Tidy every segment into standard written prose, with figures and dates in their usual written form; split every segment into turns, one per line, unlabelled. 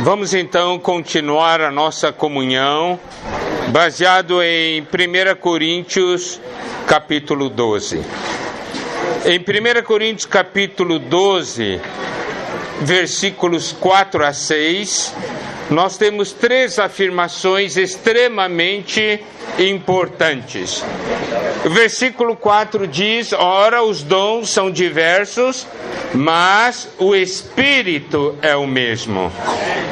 Vamos então continuar a nossa comunhão, baseado em 1 Coríntios, capítulo 12. Em 1 Coríntios, capítulo 12, versículos 4 a 6, nós temos três afirmações extremamente importantes. O versículo 4 diz: ora, os dons são diversos, mas o Espírito é o mesmo.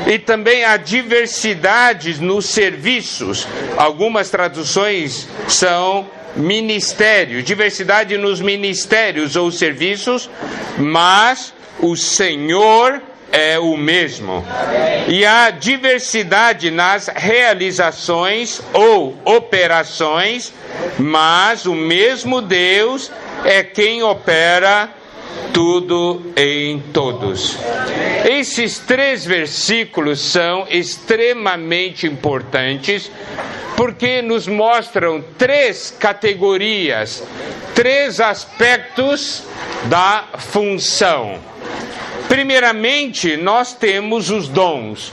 E também há diversidades nos serviços. Algumas traduções são ministérios, diversidade nos ministérios ou serviços, mas o Senhor é o mesmo. E há diversidade nas realizações ou operações, mas o mesmo Deus é quem opera tudo em todos. Esses três versículos são extremamente importantes porque nos mostram três categorias, três aspectos da função. Primeiramente, nós temos os dons.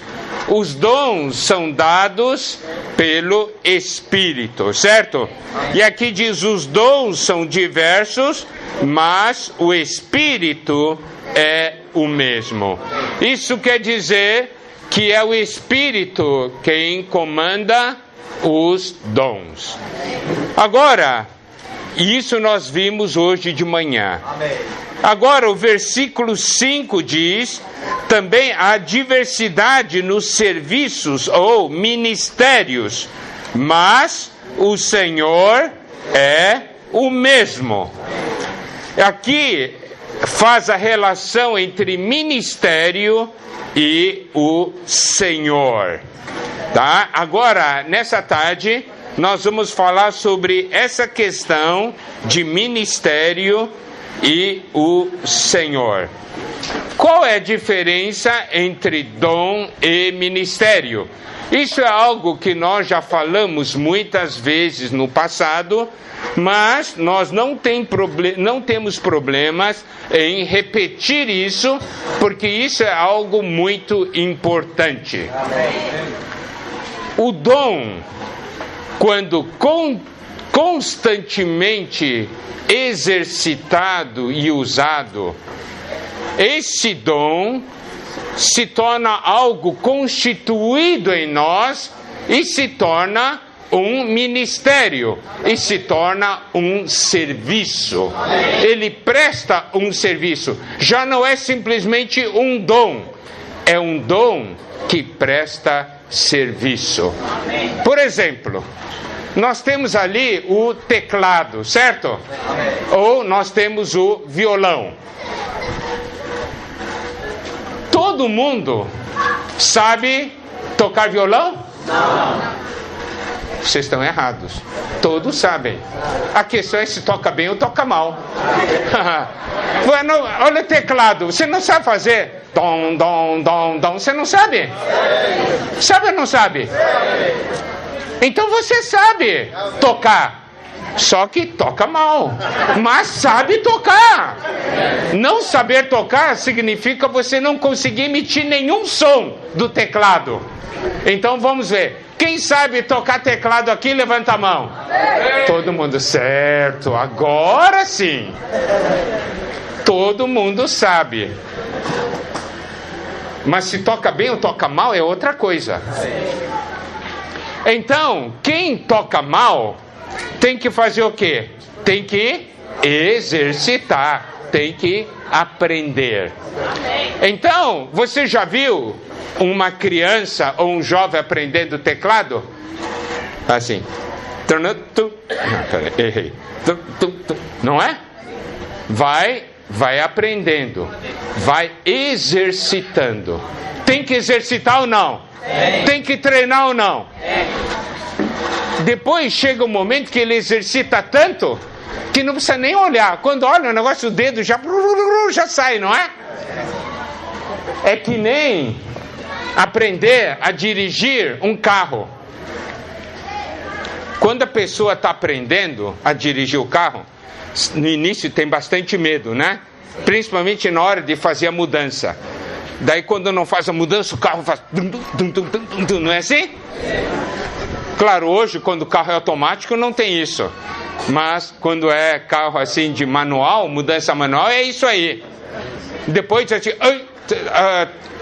Os dons são dados pelo Espírito, certo? E aqui diz: os dons são diversos, mas o Espírito é o mesmo. Isso quer dizer que é o Espírito quem comanda os dons. Agora, isso nós vimos hoje de manhã. Agora, o versículo 5 diz: também há diversidade nos serviços ou ministérios, mas o Senhor é o mesmo. Aqui faz a relação entre ministério e o Senhor. Tá? Agora, nessa tarde, nós vamos falar sobre essa questão de ministério e o Senhor. Qual é a diferença entre dom e ministério? Isso é algo que nós já falamos muitas vezes no passado, mas nós não temos problemas em repetir isso, porque isso é algo muito importante. O dom, quando constantemente exercitado e usado, esse dom se torna algo constituído em nós e se torna um ministério e se torna um serviço. Ele presta um serviço. Já não é simplesmente um dom, é um dom que presta serviço. Por exemplo, nós temos ali o teclado, certo? Ou nós temos o violão. Todo mundo sabe tocar violão? Não. Vocês estão errados. Todos sabem. A questão é se toca bem ou toca mal. Olha o teclado. Você não sabe fazer? Dom, dom, dom, dom. Você não sabe? Sabe ou não sabe? Então você sabe tocar. Só que toca mal, mas sabe tocar. Não saber tocar significa você não conseguir emitir nenhum som do teclado. Então vamos ver. Quem sabe tocar teclado aqui, levanta a mão. Todo mundo, certo. Agora sim. Todo mundo sabe. Mas se toca bem ou toca mal é outra coisa. Então, quem toca mal tem que fazer o quê? Tem que exercitar, tem que aprender. Então, você já viu uma criança ou um jovem aprendendo teclado? Assim. Errei. Não é? Vai aprendendo, vai exercitando. Tem que exercitar ou não? Tem que treinar ou não? Depois chega um momento que ele exercita tanto que não precisa nem olhar. Quando olha o negócio, o dedo já sai, não é? É que nem aprender a dirigir um carro. Quando a pessoa está aprendendo a dirigir o carro, no início tem bastante medo, né? Principalmente na hora de fazer a mudança. Daí quando não faz a mudança, o carro faz... Não é assim? Claro, hoje quando o carro é automático não tem isso. Mas quando é carro assim de manual, mudança manual, é isso aí. Depois assim,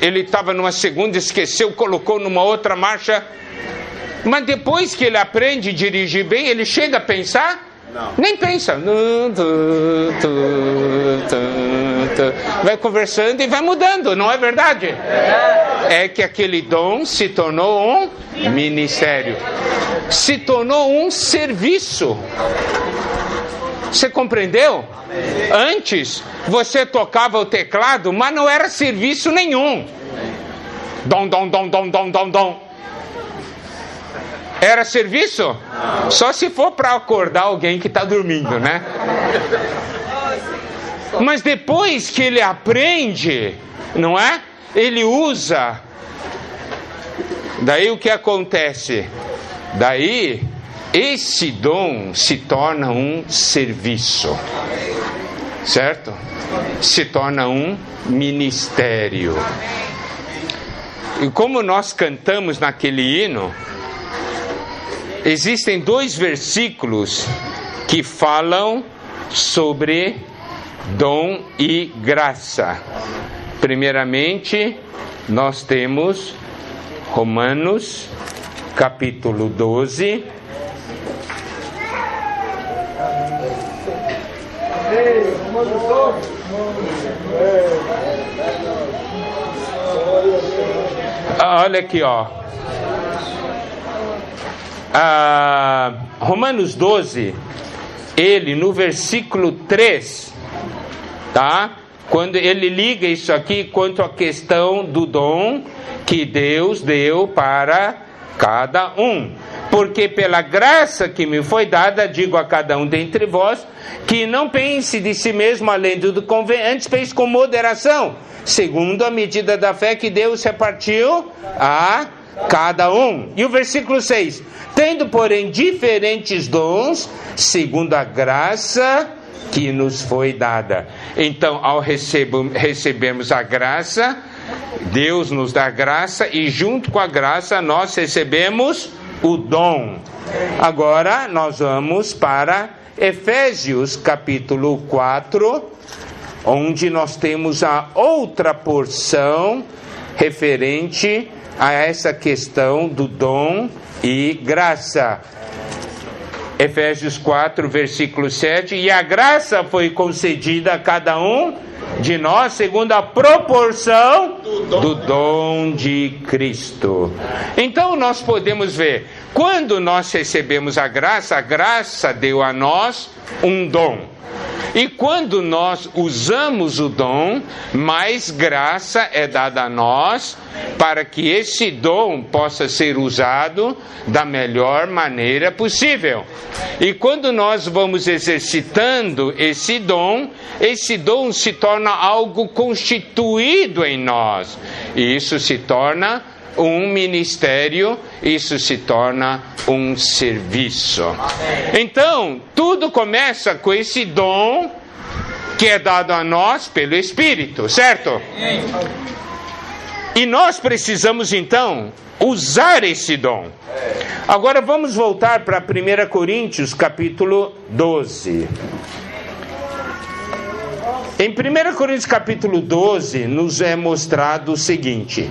ele estava numa segunda, esqueceu, colocou numa outra marcha. Mas depois que ele aprende a dirigir bem, ele chega a pensar? Não. Nem pensa. Vai conversando e vai mudando, não é verdade? É que aquele dom se tornou um ministério. Se tornou um serviço. Você compreendeu? Antes, você tocava o teclado, mas não era serviço nenhum. Dom, dom, dom, dom, dom, dom, dom. Era serviço? Só se for para acordar alguém que está dormindo, né? Mas depois que ele aprende, não é? Ele usa. Daí o que acontece? Daí esse dom se torna um serviço, certo? Se torna um ministério. E como nós cantamos naquele hino, existem 2 versículos que falam sobre dom e graça. Primeiramente, nós temos Romanos, capítulo 12. Olha aqui, ó. Romanos 12, ele no versículo 3, tá? Quando ele liga isso aqui quanto à questão do dom que Deus deu para cada um. Porque pela graça que me foi dada, digo a cada um dentre vós, que não pense de si mesmo além do conveniente, antes pense com moderação, segundo a medida da fé que Deus repartiu a cada um. E o versículo 6, tendo porém diferentes dons, segundo a graça que nos foi dada. Então, ao recebermos a graça, Deus nos dá graça, e junto com a graça nós recebemos o dom. Agora nós vamos para Efésios capítulo 4, onde nós temos a outra porção referente a essa questão do dom e graça. Efésios 4, versículo 7, e a graça foi concedida a cada um de nós segundo a proporção do dom de Cristo. Então nós podemos ver, quando nós recebemos a graça deu a nós um dom. E quando nós usamos o dom, mais graça é dada a nós para que esse dom possa ser usado da melhor maneira possível. E quando nós vamos exercitando esse dom se torna algo constituído em nós. E isso se torna um ministério, isso se torna um serviço. Então, tudo começa com esse dom que é dado a nós pelo Espírito, certo? E nós precisamos então usar esse dom. Agora vamos voltar para 1 Coríntios capítulo 12. Em 1 Coríntios capítulo 12 nos é mostrado o seguinte.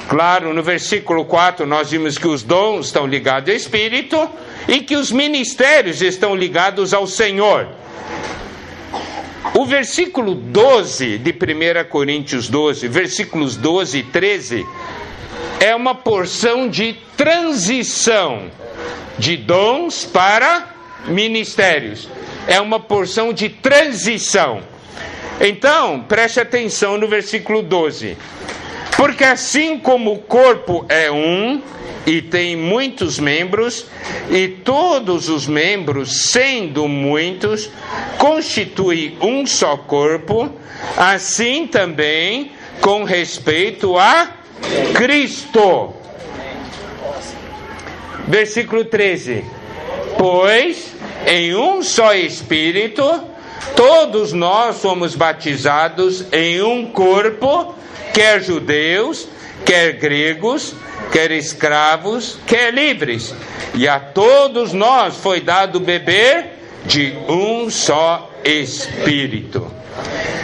Claro, no versículo 4 nós vimos que os dons estão ligados ao Espírito e que os ministérios estão ligados ao Senhor. O versículo 12 de 1 Coríntios 12, versículos 12 e 13, é uma porção de transição de dons para ministérios. É uma porção de transição. Então, preste atenção no versículo 12. Porque assim como o corpo é um e tem muitos membros, e todos os membros, sendo muitos, constituem um só corpo, assim também com respeito a Cristo. Versículo 13. Pois em um só Espírito todos nós somos batizados em um corpo, quer judeus, quer gregos, quer escravos, quer livres. E a todos nós foi dado beber de um só Espírito.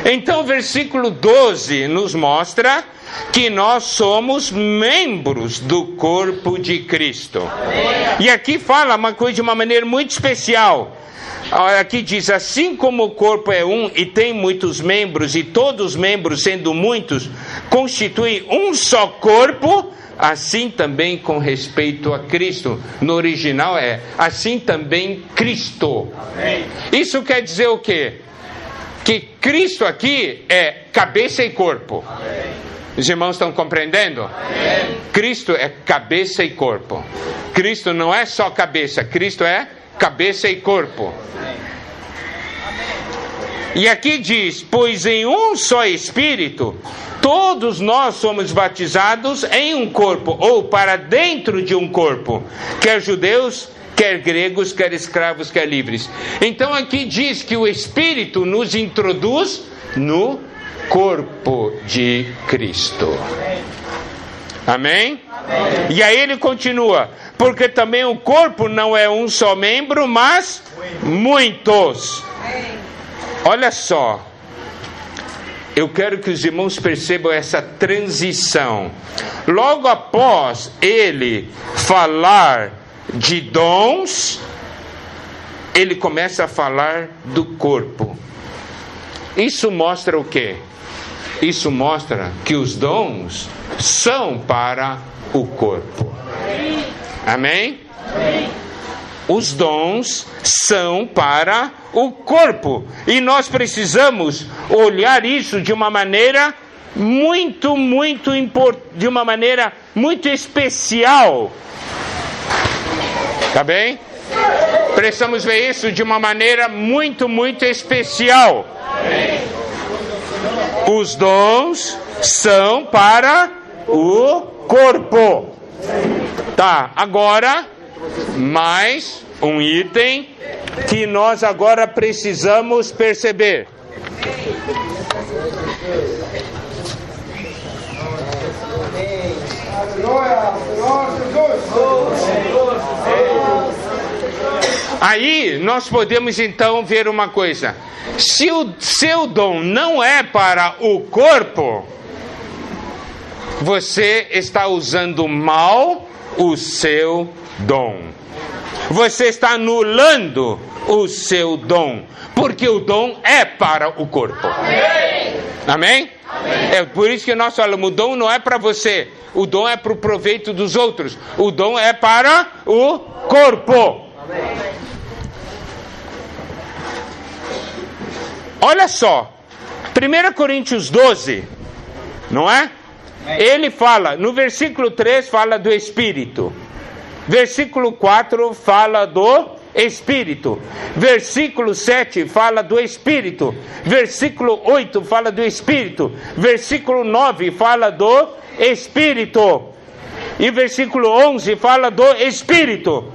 Então o versículo 12 nos mostra que nós somos membros do corpo de Cristo. E aqui fala uma coisa de uma maneira muito especial. Aqui diz, assim como o corpo é um e tem muitos membros, e todos os membros, sendo muitos, constituem um só corpo, assim também com respeito a Cristo. No original é, assim também Cristo. Isso quer dizer o quê? Que Cristo aqui é cabeça e corpo. Os irmãos estão compreendendo? Cristo é cabeça e corpo. Cristo não é só cabeça, Cristo é cabeça e corpo. E aqui diz, pois em um só Espírito, todos nós somos batizados em um corpo, ou para dentro de um corpo, quer judeus, quer gregos, quer escravos, quer livres. Então aqui diz que o Espírito nos introduz no corpo de Cristo. Amém? E aí ele continua, porque também o corpo não é um só membro, mas muitos. Olha só, eu quero que os irmãos percebam essa transição. Logo após ele falar de dons, ele começa a falar do corpo. Isso mostra o quê? Isso mostra que os dons são para o corpo. Amém? Os dons são para o corpo. E nós precisamos olhar isso de uma maneira de uma maneira muito especial. Tá bem? Precisamos ver isso de uma maneira muito especial. Os dons são para o corpo. Tá, agora mais um item que nós agora precisamos perceber. Aí nós podemos então ver uma coisa. Se o seu dom não é para o corpo, você está usando mal o seu dom. Você está anulando o seu dom, porque o dom é para o corpo. Amém? Amém? Amém. É por isso que nós falamos, o dom não é para você, o dom é para o proveito dos outros, o dom é para o corpo. Amém. Olha só, 1 Coríntios 12, não é? Ele fala, no versículo 3 fala do Espírito, versículo 4 fala do Espírito, versículo 7 fala do Espírito, versículo 8 fala do Espírito, versículo 9 fala do Espírito, e versículo 11 fala do Espírito.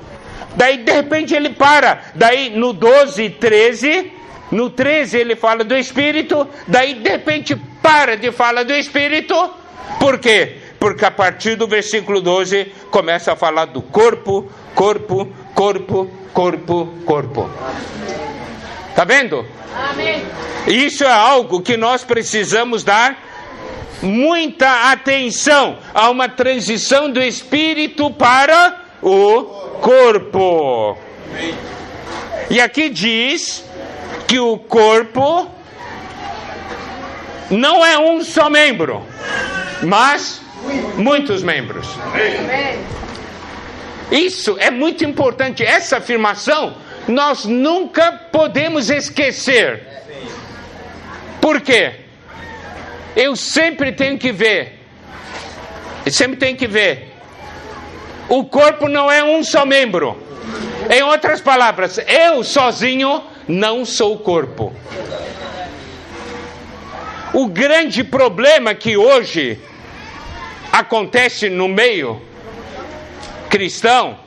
Daí de repente ele para, daí no 12, 13, no 13 ele fala do Espírito, daí de repente para de falar do Espírito. Por quê? Porque a partir do versículo 12 começa a falar do corpo, corpo, corpo, corpo, corpo. Tá vendo? Amém. Isso é algo que nós precisamos dar muita atenção. Há uma transição do espírito para o corpo. E aqui diz que o corpo não é um só membro, mas muitos membros. Isso é muito importante. Essa afirmação nós nunca podemos esquecer. Por quê? Eu sempre tenho que ver. O corpo não é um só membro. Em outras palavras, eu sozinho não sou o corpo. O grande problema que hoje acontece no meio cristão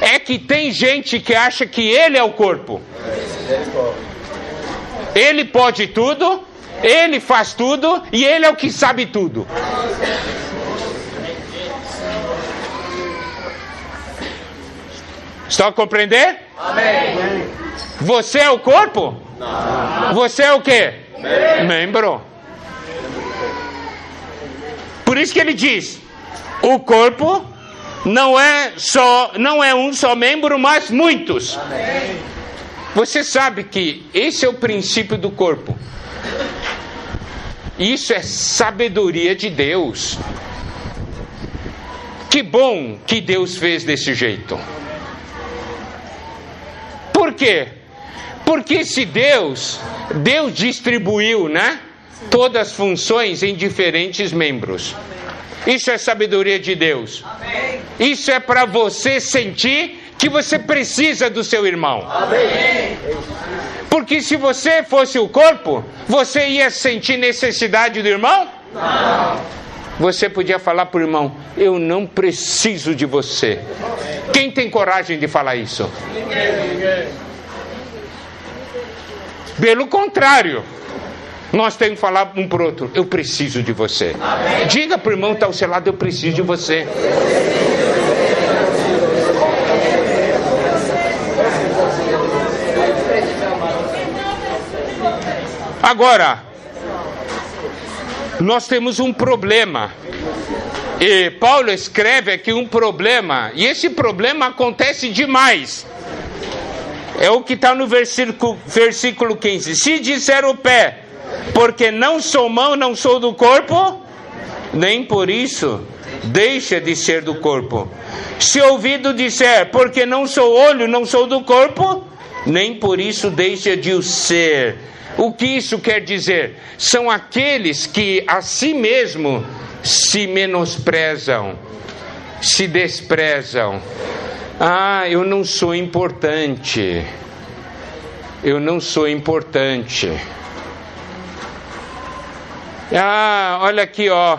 é que tem gente que acha que ele é o corpo. Ele pode tudo, Ele faz tudo e Ele é o que sabe tudo. Estão a compreender?
Amém.
Você é o corpo?
Não.
Você é o quê? Membro. Por isso que ele diz: o corpo não é um só membro, mas muitos.
Amém.
Você sabe que esse é o princípio do corpo. Isso é sabedoria de Deus. Que bom que Deus fez desse jeito. Por quê? Porque se Deus distribuiu, né, todas as funções em diferentes membros. Isso é sabedoria de Deus.
Amém.
Isso é para você sentir que você precisa do seu irmão.
Amém.
Porque se você fosse o corpo, você ia sentir necessidade do irmão?
Não.
Você podia falar para o irmão: eu não preciso de você. Quem tem coragem de falar isso?
Ninguém.
Pelo contrário, nós temos que falar um para o outro: eu preciso de você.
Amém.
Diga para o irmão que está ao seu lado: eu preciso de você. Agora, nós temos um problema. E Paulo escreve aqui um problema. E esse problema acontece demais. É o que está no versículo 15. Se disser o pé, porque não sou mão, não sou do corpo, nem por isso deixa de ser do corpo. Se o ouvido disser, porque não sou olho, não sou do corpo, nem por isso deixa de o ser. O que isso quer dizer? São aqueles que a si mesmo se menosprezam, se desprezam. Ah, eu não sou importante. Eu não sou importante. Ah, olha aqui, ó.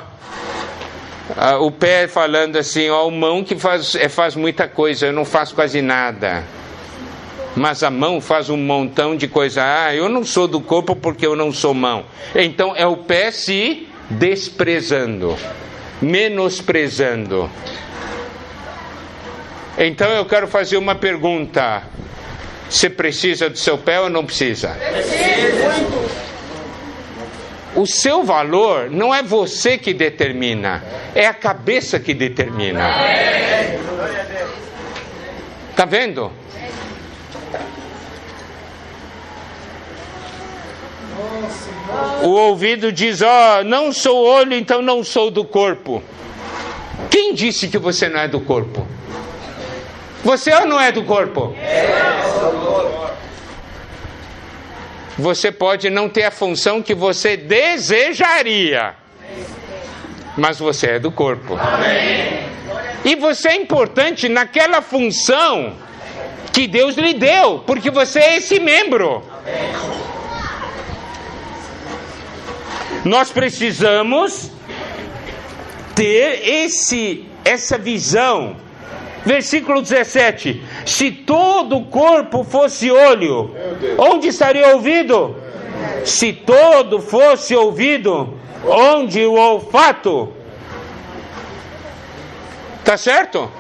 O pé falando assim, ó, o mão que faz muita coisa, eu não faço quase nada. Mas a mão faz um montão de coisa. Ah, eu não sou do corpo porque eu não sou mão. Então é o pé se desprezando, menosprezando. Então eu quero fazer uma pergunta: você precisa do seu pé ou não precisa?
Preciso.
O seu valor não é você que determina, é a cabeça que determina. Tá vendo? O ouvido diz: ó, não sou olho, então não sou do corpo. Quem disse que você não é do corpo? Você ou não é do corpo? Você pode não ter a função que você desejaria, mas você é do corpo. E você é importante naquela função que Deus lhe deu, porque você é esse membro. Nós precisamos ter essa visão. Versículo 17: se todo o corpo fosse olho, onde estaria o ouvido? Se todo fosse ouvido, onde o olfato? Tá certo?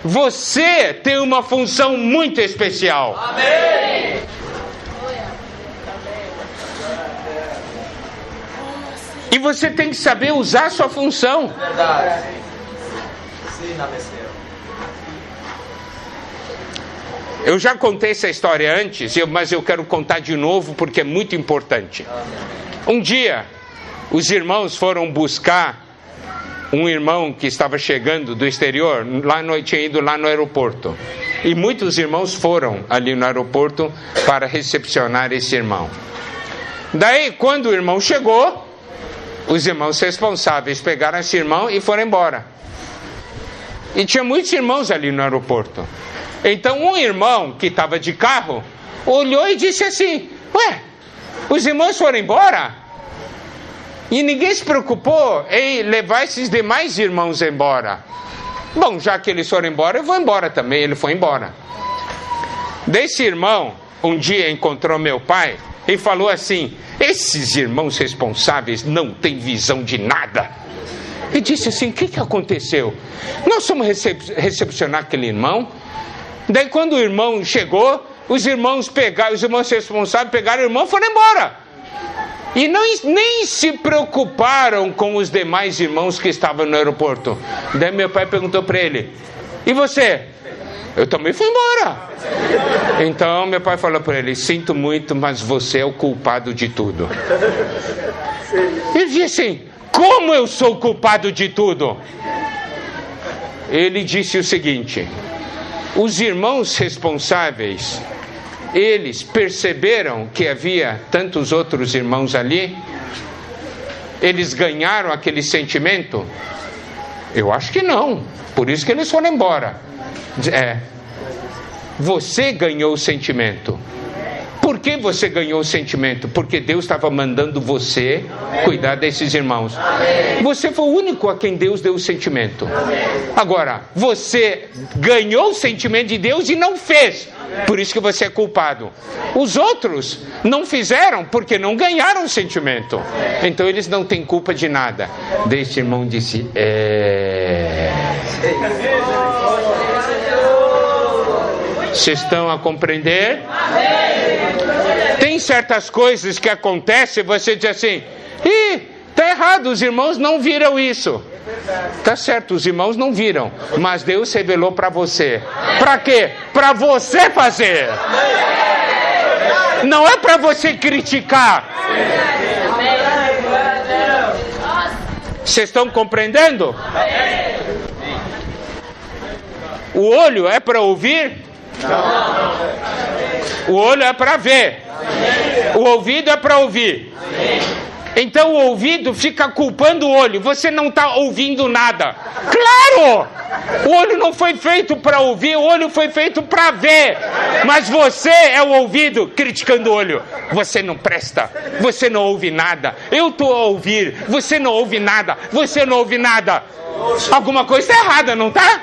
Você tem uma função muito especial.
Amém.
E você tem que saber usar a sua função.
Verdade. Sim, na besteira.
Eu já contei essa história antes, mas eu quero contar de novo porque é muito importante. Um dia, os irmãos foram buscar um irmão que estava chegando do exterior, tinha ido lá no aeroporto. E muitos irmãos foram ali no aeroporto para recepcionar esse irmão. Daí, quando o irmão chegou, os irmãos responsáveis pegaram esse irmão e foram embora. E tinha muitos irmãos ali no aeroporto. Então um irmão que estava de carro olhou e disse assim: ué, os irmãos foram embora? E ninguém se preocupou em levar esses demais irmãos embora. Bom, já que eles foram embora, eu vou embora também. Ele foi embora. Desse irmão, um dia encontrou meu pai e falou assim: esses irmãos responsáveis não têm visão de nada. E disse assim: o que aconteceu? Nós fomos recepcionar aquele irmão. Daí quando o irmão chegou, os irmãos responsáveis pegaram o irmão e foram embora. E nem se preocuparam com os demais irmãos que estavam no aeroporto. Daí meu pai perguntou para ele: e você? Eu também fui embora. Então meu pai falou para ele: sinto muito, mas você é o culpado de tudo. Ele disse assim: como eu sou o culpado de tudo? Ele disse o seguinte: os irmãos responsáveis, eles perceberam que havia tantos outros irmãos ali? Eles ganharam aquele sentimento? Eu acho que não. Por isso que eles foram embora. Você ganhou o sentimento. Por que você ganhou o sentimento? Porque Deus estava mandando você cuidar desses irmãos. Você foi o único a quem Deus deu o sentimento. Agora, você ganhou o sentimento de Deus e não fez. Por isso que você é culpado. Os outros não fizeram porque não ganharam o sentimento. Então eles não têm culpa de nada. Deste irmão disse: vocês estão a compreender? Tem certas coisas que acontecem e você diz assim: tá errado, os irmãos não viram isso. Tá certo, os irmãos não viram, mas Deus revelou para você. Para quê? Para você fazer. Não é para você criticar. Vocês estão compreendendo? O olho é para ouvir? O olho é para ver. O ouvido é para ouvir. Então o ouvido fica culpando o olho. Você não está ouvindo nada. Claro! O olho não foi feito para ouvir, o olho foi feito para ver. Mas você é o ouvido criticando o olho. Você não presta, você não ouve nada. Eu estou a ouvir, você não ouve nada, você não ouve nada. Alguma coisa está errada, não está?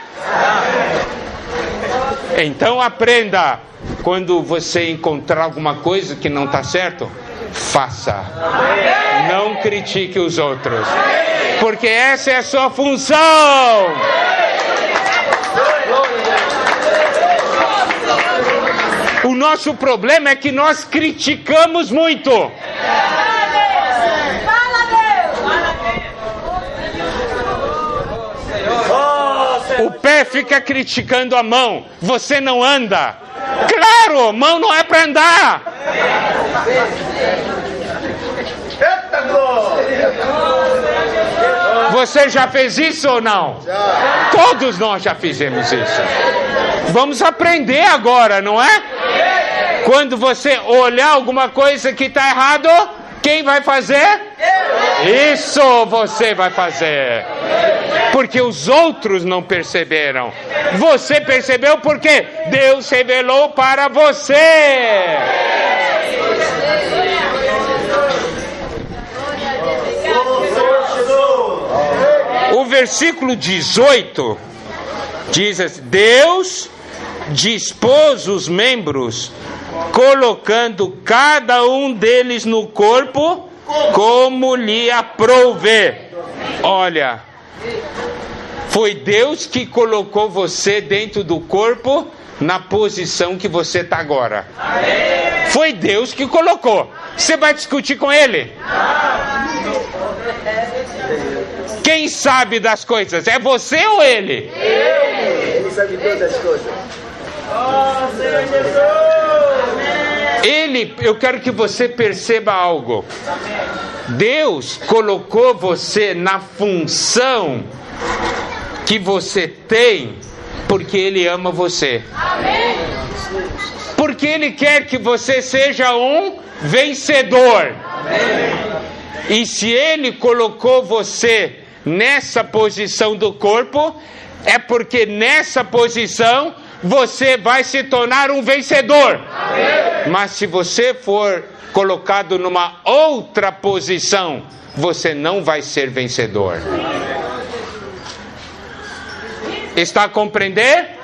Então aprenda. Quando você encontrar alguma coisa que não está certo, faça. Não critique os outros, porque essa é a sua função. O nosso problema é que nós criticamos muito. O pé fica criticando a mão. Você não anda. Claro, mão não é para andar. Você já fez isso ou não? Todos nós já fizemos isso. Vamos aprender agora, não é? Quando você olhar alguma coisa que está errado, quem vai fazer? Isso você vai fazer. Porque os outros não perceberam. Você percebeu porque Deus revelou para você. O versículo 18 diz assim: Deus dispôs os membros, colocando cada um deles no corpo como lhe aprouver. Olha, foi Deus que colocou você dentro do corpo na posição que você está agora. Foi Deus que colocou. Você vai discutir com Ele? Quem sabe das coisas? É você ou Ele?
Ele sabe todas as coisas.
Eu quero que você perceba algo. Deus colocou você na função que você tem porque Ele ama você. Porque Ele quer que você seja um vencedor. E se Ele colocou você nessa posição do corpo, é porque nessa posição você vai se tornar um vencedor. Mas se você for colocado numa outra posição, você não vai ser vencedor. Está a compreender?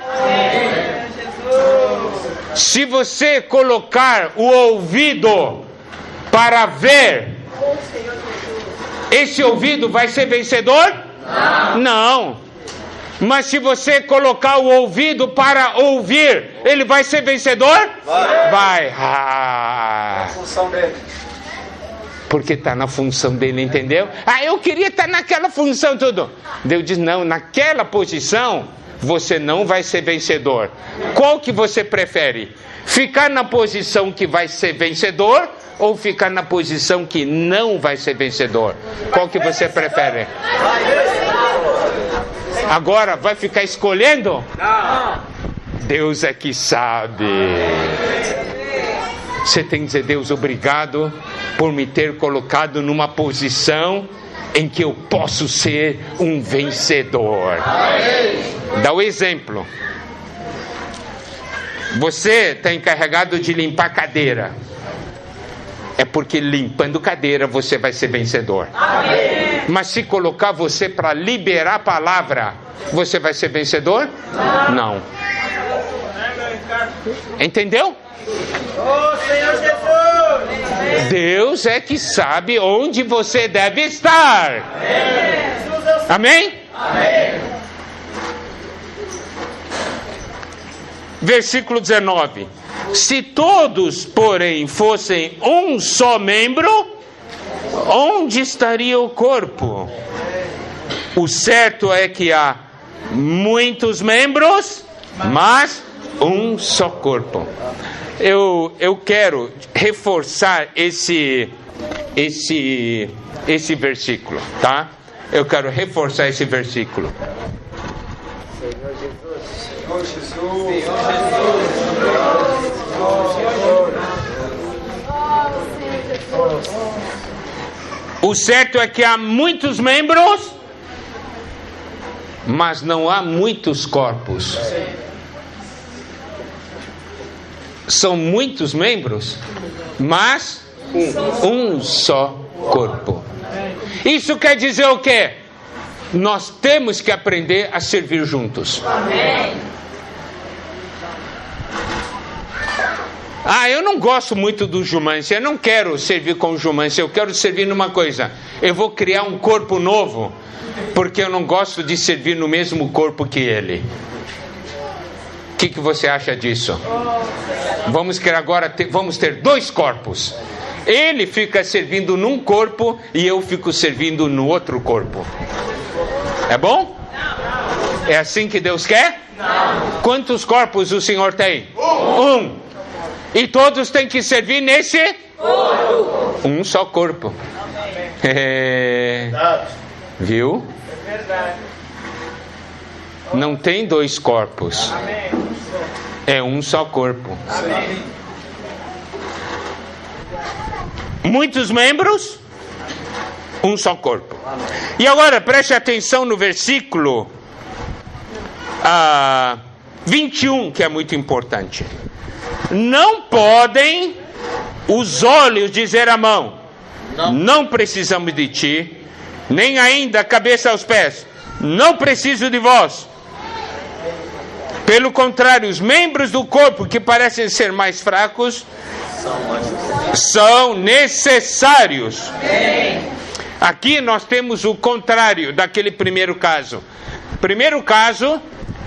Se você colocar o ouvido para ver, esse ouvido vai ser vencedor? Não. Mas se você colocar o ouvido para ouvir, ele vai ser vencedor? Vai.
Função dele.
Porque está na função dele, entendeu? Eu queria estar naquela função tudo. Deus diz, não, naquela posição você não vai ser vencedor. Qual que você prefere? Ficar na posição que vai ser vencedor ou ficar na posição que não vai ser vencedor? Qual que você prefere? Agora vai ficar escolhendo? Não. Deus é que sabe. Você tem que dizer, Deus, obrigado por me ter colocado numa posição em que eu posso ser um vencedor. Dá o exemplo. Você está encarregado de limpar cadeira. É porque limpando cadeira você vai ser vencedor. Mas se colocar você para liberar a palavra, você vai ser vencedor? Não. Entendeu?
Senhor Jesus!
Deus é que sabe onde você deve estar. Amém?
Amém.
Versículo 19. Se todos, porém, fossem um só membro, onde estaria o corpo? O certo é que há muitos membros, mas um só corpo. Eu quero reforçar esse versículo, tá? Eu quero reforçar esse versículo.
Senhor Jesus.
O certo é que há muitos membros, mas não há muitos corpos. São muitos membros, mas um só corpo. Isso quer dizer o quê? Nós temos que aprender a servir juntos. Eu não gosto muito do Jumância, eu não quero servir com o Jumância, eu quero servir numa coisa. Eu vou criar um corpo novo, porque eu não gosto de servir no mesmo corpo que ele. O que você acha disso? Vamos ter 2 corpos. Ele fica servindo num corpo e eu fico servindo no outro corpo. É bom? É assim que Deus quer? Quantos corpos o Senhor tem? Um. E todos têm que servir nesse? Um só corpo. Viu? Não tem 2 corpos. É um só corpo. Muitos membros, um só corpo. E agora preste atenção no versículo 21, que é muito importante. Não podem os olhos dizer à mão, não precisamos de ti, nem ainda a cabeça aos pés, não preciso de vós. Pelo contrário, os membros do corpo que parecem ser mais fracos são necessários. Aqui nós temos o contrário daquele primeiro caso. Primeiro caso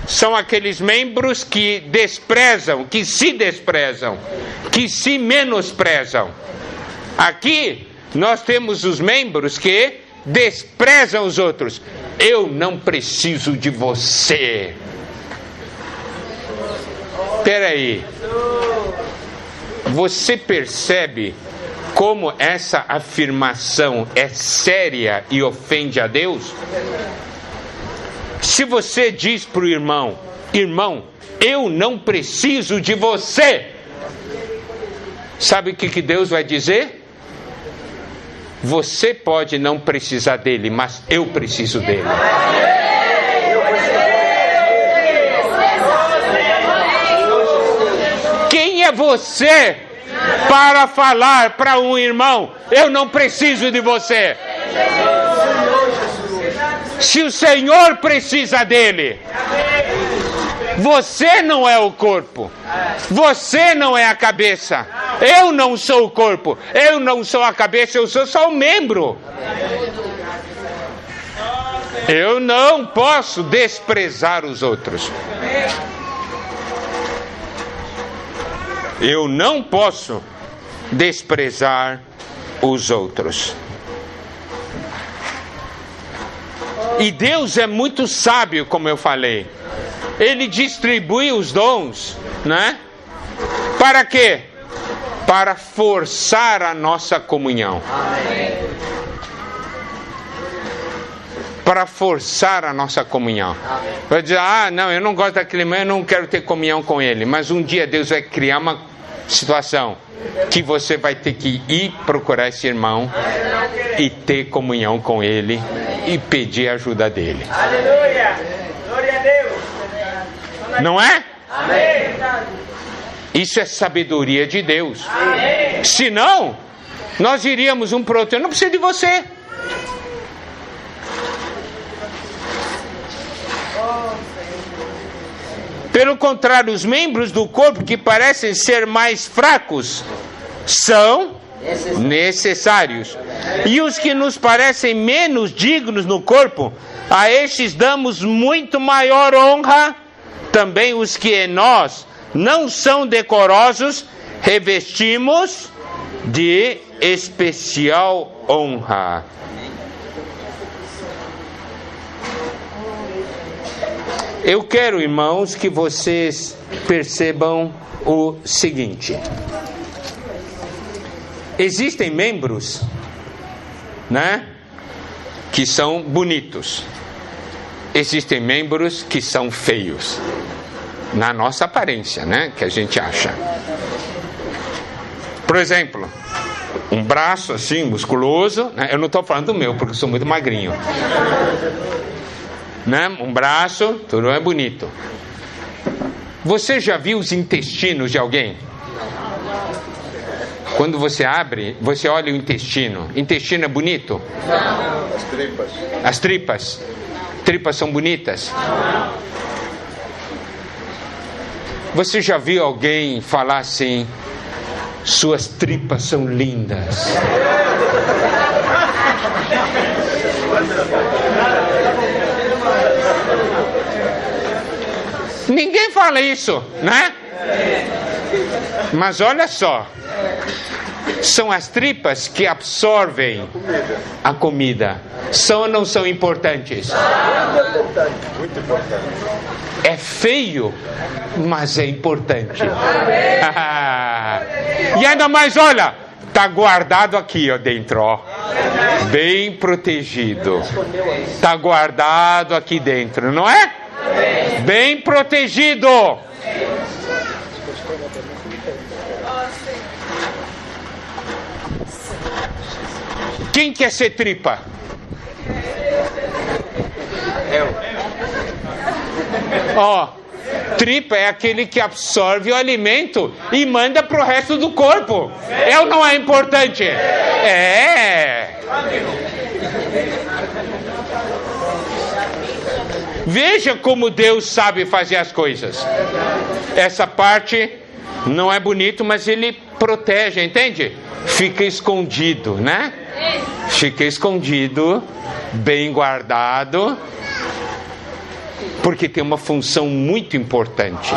são aqueles membros que desprezam, que se menosprezam. Aqui nós temos os membros que desprezam os outros. Eu não preciso de você. Espera aí. Você percebe como essa afirmação é séria e ofende a Deus? Se você diz para o irmão, eu não preciso de você, sabe o que Deus vai dizer? Você pode não precisar dele, mas eu preciso dele. Quem é você para falar para um irmão, eu não preciso de você? Se o Senhor precisa dele, você não é o corpo, você não é a cabeça, Eu não sou o corpo, eu não sou a cabeça, eu sou só um membro. Eu não posso desprezar os outros. Eu não posso desprezar os outros. E Deus é muito sábio, como eu falei. Ele distribui os dons, né? Para quê? Para forçar a nossa comunhão. Para forçar a nossa comunhão. Vai dizer, não, eu não gosto daquele irmão, eu não quero ter comunhão com ele. Mas um dia Deus vai criar uma situação que você vai ter que ir procurar esse irmão e ter comunhão com ele e pedir a ajuda dele.
Aleluia! Glória a Deus!
Não é?
Amém!
Isso é sabedoria de Deus.
Amém!
Senão, nós iríamos um para o outro. Eu não preciso de você. Pelo contrário, os membros do corpo que parecem ser mais fracos são necessários. E os que nos parecem menos dignos no corpo, a estes damos muito maior honra. Também os que em nós não são decorosos, revestimos de especial honra. Eu quero, irmãos, que vocês percebam o seguinte. Existem membros, né, que são bonitos. Existem membros que são feios. Na nossa aparência, né, que a gente acha. Por exemplo, um braço assim, musculoso, né? Eu não estou falando do meu, porque eu sou muito magrinho. Né? Um braço, tudo é bonito. Você já viu os intestinos de alguém? Quando você abre, você olha o intestino. Intestino é bonito?
Não. As tripas.
As tripas. Tripas são bonitas?
Não.
Você já viu alguém falar assim: suas tripas são lindas? Ninguém fala isso, né? Mas olha só, são as tripas que absorvem a comida. São ou não são importantes?
Muito importante.
É feio, mas é importante. E ainda mais, olha, tá guardado aqui, ó, dentro, ó, bem protegido. Tá guardado aqui dentro, não é? Bem protegido. Quem quer ser tripa? Ó, tripa é aquele que absorve o alimento e manda pro resto do corpo. É ou não é importante? É. Veja como Deus sabe fazer as coisas. Essa parte não é bonito, mas ele protege, entende? Fica escondido, né? Fica escondido, bem guardado, porque tem uma função muito importante.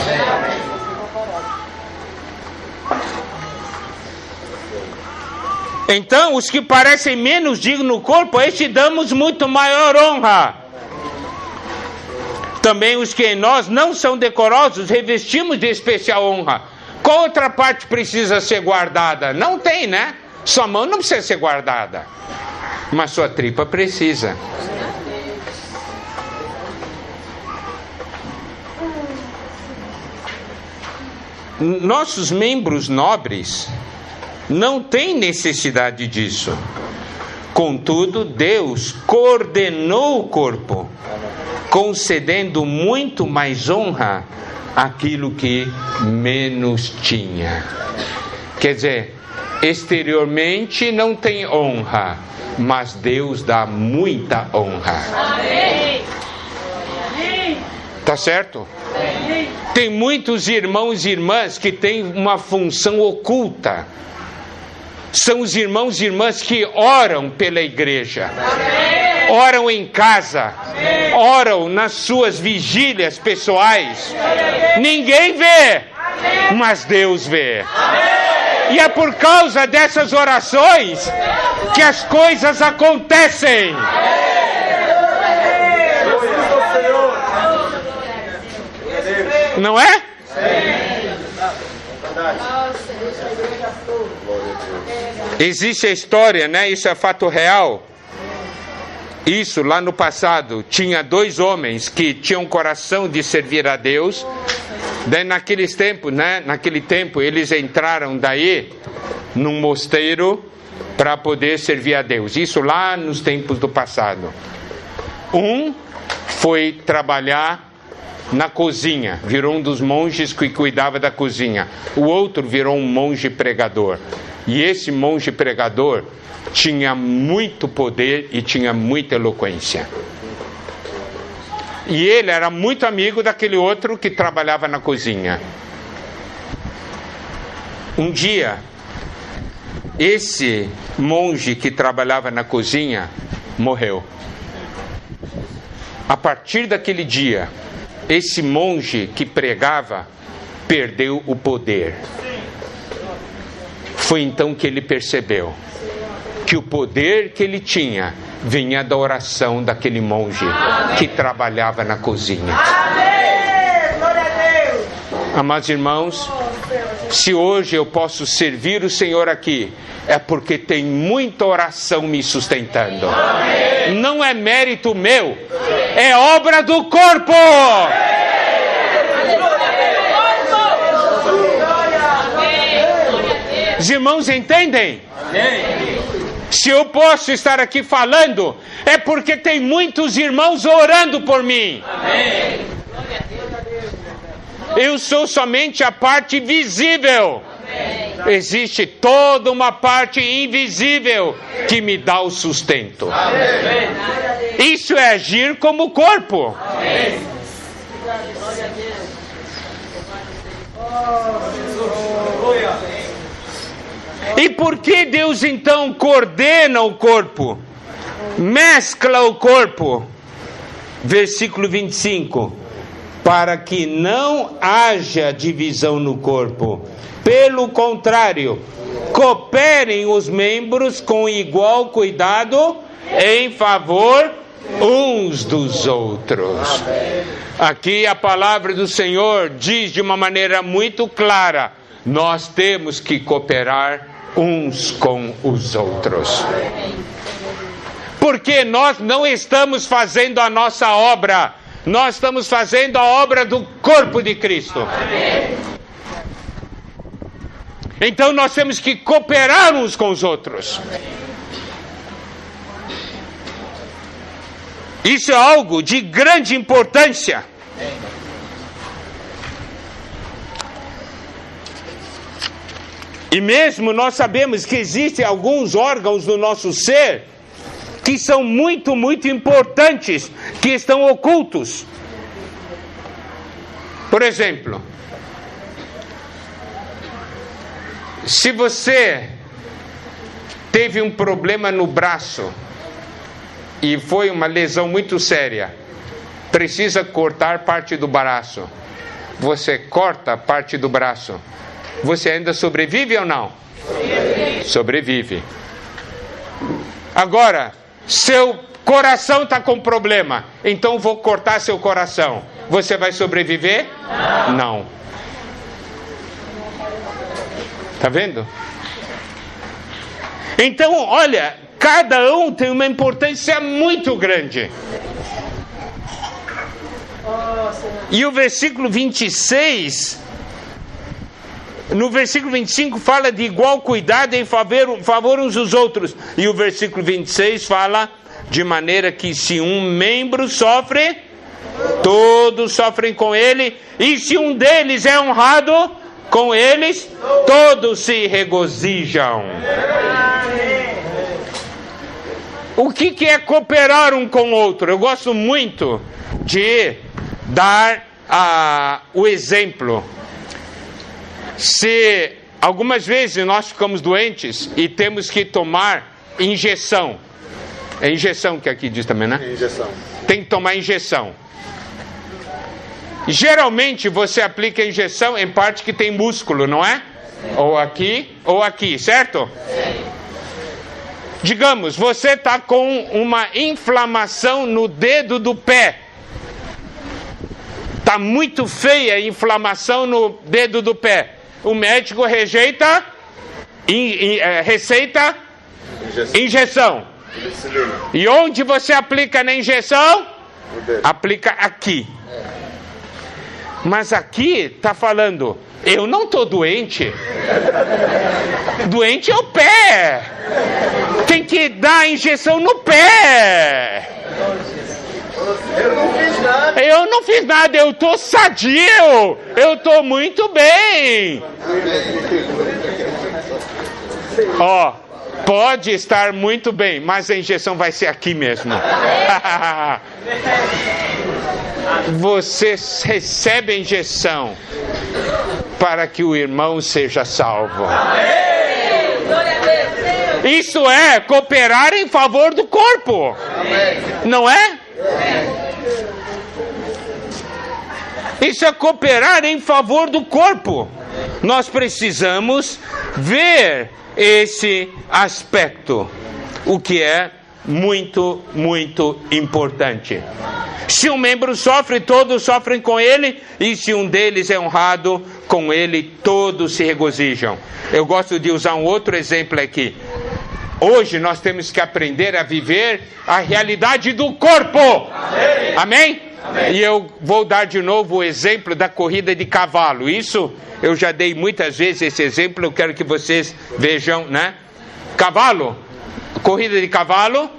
Então, os que parecem menos dignos no corpo, a este damos muito maior honra. Também os que em nós não são decorosos, revestimos de especial honra. Qual outra parte precisa ser guardada? Não tem, né? Sua mão não precisa ser guardada, mas sua tripa precisa. Nossos membros nobres não têm necessidade disso. Contudo, Deus coordenou o corpo, concedendo muito mais honra àquilo que menos tinha. Quer dizer, exteriormente não tem honra, mas Deus dá muita honra. Amém. Tá certo? Tem muitos irmãos e irmãs que têm uma função oculta. São os irmãos e irmãs que oram pela igreja. Oram em casa. Oram nas suas vigílias pessoais. Ninguém vê, mas Deus vê. E é por causa dessas orações que as coisas acontecem. Não é? Existe a história, né? Isso é fato real. Isso lá no passado, tinha 2 homens que tinham coração de servir a Deus. Daí naqueles tempos, né? Naquele tempo eles entraram daí num mosteiro para poder servir a Deus. Isso lá nos tempos do passado. Um foi trabalhar na cozinha, virou um dos monges que cuidava da cozinha. O outro virou um monge pregador. E esse monge pregador tinha muito poder e tinha muita eloquência. E ele era muito amigo daquele outro que trabalhava na cozinha. Um dia, esse monge que trabalhava na cozinha morreu. A partir daquele dia, esse monge que pregava perdeu o poder. Foi então que ele percebeu que o poder que ele tinha vinha da oração daquele monge que trabalhava na cozinha. Amados irmãos, se hoje eu posso servir o Senhor aqui, é porque tem muita oração me sustentando. Não é mérito meu, é obra do corpo. Os irmãos entendem? Se eu posso estar aqui falando, é porque tem muitos irmãos orando por mim. Eu sou somente a parte visível. Existe toda uma parte invisível que me dá o sustento. Isso é agir como corpo. E por que Deus então coordena o corpo? Mescla o corpo. Versículo 25. Para que não haja divisão no corpo. Pelo contrário, cooperem os membros com igual cuidado em favor uns dos outros. Aqui a palavra do Senhor diz de uma maneira muito clara: nós temos que cooperar uns com os outros. Porque nós não estamos fazendo a nossa obra, nós estamos fazendo a obra do corpo de Cristo. Então nós temos que cooperar uns com os outros. Isso é algo de grande importância. E mesmo nós sabemos que existem alguns órgãos do nosso ser que são muito, muito importantes, que estão ocultos. Por exemplo, se você teve um problema no braço e foi uma lesão muito séria, precisa cortar parte do braço, você corta parte do braço, você ainda sobrevive ou não? Sobrevive. Agora, seu coração está com problema, então vou cortar seu coração. Você vai sobreviver? Não. Está vendo? Então, olha, cada um tem uma importância muito grande. E o versículo 26, no versículo 25 fala de igual cuidado em favor uns dos outros. E o versículo 26 fala de maneira que se um membro sofre, todos sofrem com ele. E se um deles é honrado, com eles todos se regozijam. O que é cooperar um com o outro? Eu gosto muito de dar o exemplo. Se algumas vezes nós ficamos doentes e temos que tomar injeção. É injeção que aqui diz também, né?
Injeção.
Tem que tomar injeção. Geralmente você aplica a injeção em parte que tem músculo, não é? Ou aqui, certo? Digamos, você está com uma inflamação no dedo do pé. Está muito feia a inflamação no dedo do pé. O médico receita injeção. E onde você aplica na injeção? Aplica aqui. Mas aqui está falando, eu não estou doente. Doente é o pé. Tem que dar a injeção no pé. Eu não fiz nada, eu estou sadio. Eu estou muito bem. Ó, pode estar muito bem, mas a injeção vai ser aqui mesmo. Você recebe a injeção para que o irmão seja salvo. Isso é cooperar em favor do corpo, não é? Isso é cooperar em favor do corpo. Nós precisamos ver esse aspecto, o que é muito, muito importante. Se um membro sofre, todos sofrem com ele, e se um deles é honrado, com ele todos se regozijam. Eu gosto de usar um outro exemplo aqui. Hoje nós temos que aprender a viver a realidade do corpo. Amém? E eu vou dar de novo o exemplo da corrida de cavalo. Isso eu já dei muitas vezes esse exemplo, eu quero que vocês vejam, né? Cavalo, corrida de cavalo,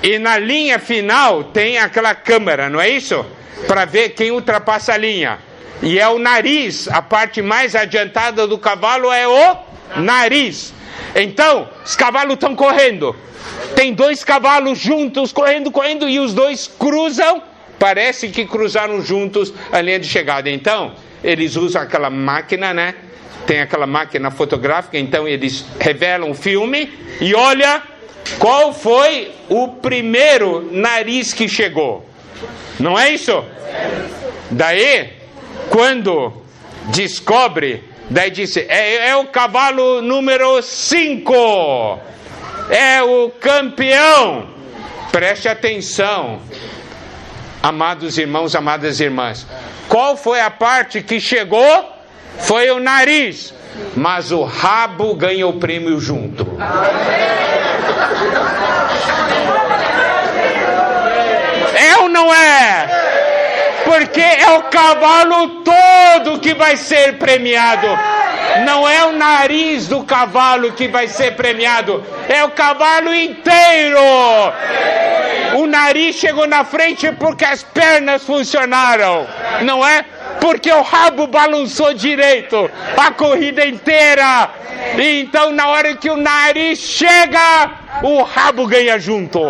e na linha final tem aquela câmera, não é isso? Para ver quem ultrapassa a linha. E é o nariz, a parte mais adiantada do cavalo é o nariz. Então, os cavalos estão correndo. Tem dois cavalos juntos, correndo, e os dois cruzam. Parece que cruzaram juntos a linha de chegada. Então, eles usam aquela máquina, né? Tem aquela máquina fotográfica, então eles revelam o filme e olha qual foi o primeiro nariz que chegou. Não é isso? Daí, quando descobre, daí disse, é o cavalo número 5. É o campeão. Preste atenção. Amados irmãos, amadas irmãs, qual foi a parte que chegou? Foi o nariz, mas o rabo ganha o prêmio junto. É ou não é? Porque é o cavalo todo que vai ser premiado. Não é o nariz do cavalo que vai ser premiado, é o cavalo inteiro. O nariz chegou na frente porque as pernas funcionaram, não é? Porque o rabo balançou direito a corrida inteira. E então, na hora que o nariz chega, o rabo ganha junto.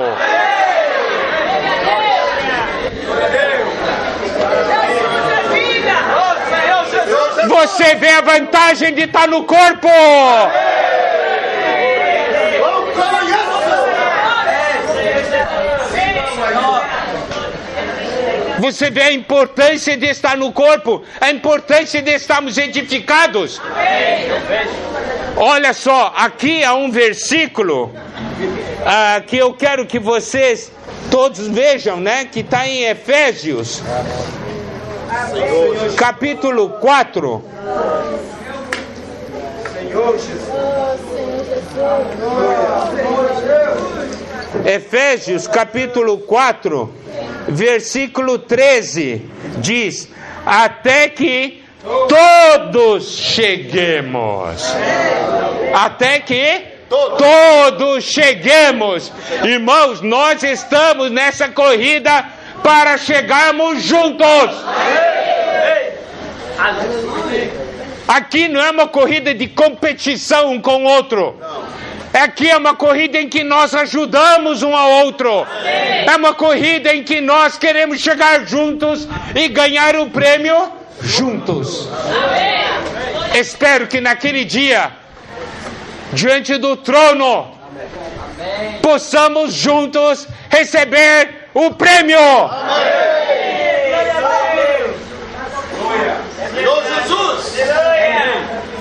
Você vê a vantagem de estar no corpo. Você vê a importância de estar no corpo, a importância de estarmos edificados. Olha só, aqui há um versículo que eu quero que vocês todos vejam, né? Que está em Efésios, capítulo 4. Efésios, capítulo 4, versículo 13, diz, até que todos cheguemos. Até que todos cheguemos. Irmãos, nós estamos nessa corrida para chegarmos juntos. Aqui não é uma corrida de competição um com o outro. Aqui é uma corrida em que nós ajudamos um ao outro. É uma corrida em que nós queremos chegar juntos e ganhar o prêmio juntos. Espero que naquele dia, diante do trono, possamos juntos receber o prêmio.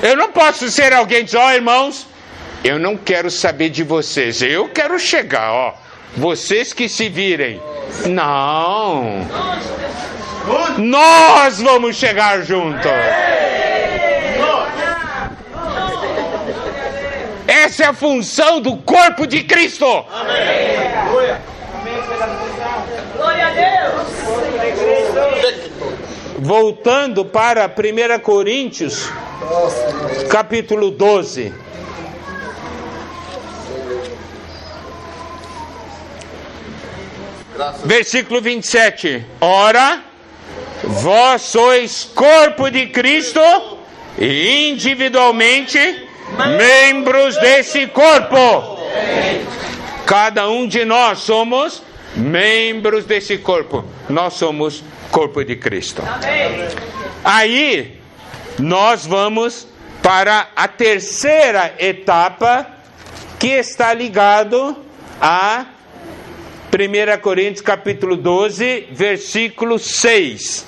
Eu não posso ser alguém que diz, irmãos, eu não quero saber de vocês, eu quero chegar, vocês que se virem. Não, nós vamos chegar juntos. Essa é a função do corpo de Cristo.
Glória a Deus.
Voltando para 1 Coríntios, capítulo 12. Versículo 27. Ora, vós sois corpo de Cristo e individualmente membros desse corpo. Cada um de nós somos membros desse corpo. Nós somos corpo de Cristo. Aí nós vamos para a terceira etapa, que está ligado a 1 Coríntios capítulo 12, versículo 6.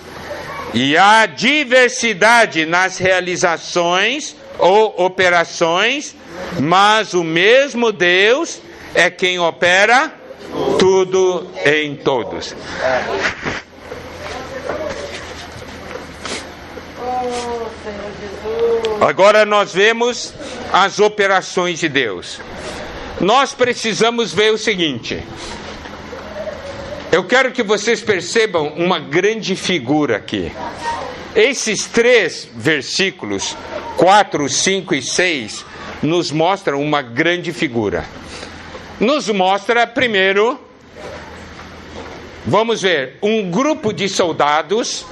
E há diversidade nas realizações ou operações, mas o mesmo Deus é quem opera tudo em todos. Agora nós vemos as operações de Deus. Nós precisamos ver o seguinte. Eu quero que vocês percebam uma grande figura aqui. Esses 3 versículos, 4, 5 e 6, nos mostram uma grande figura. Nos mostra, primeiro, vamos ver, um grupo de soldados,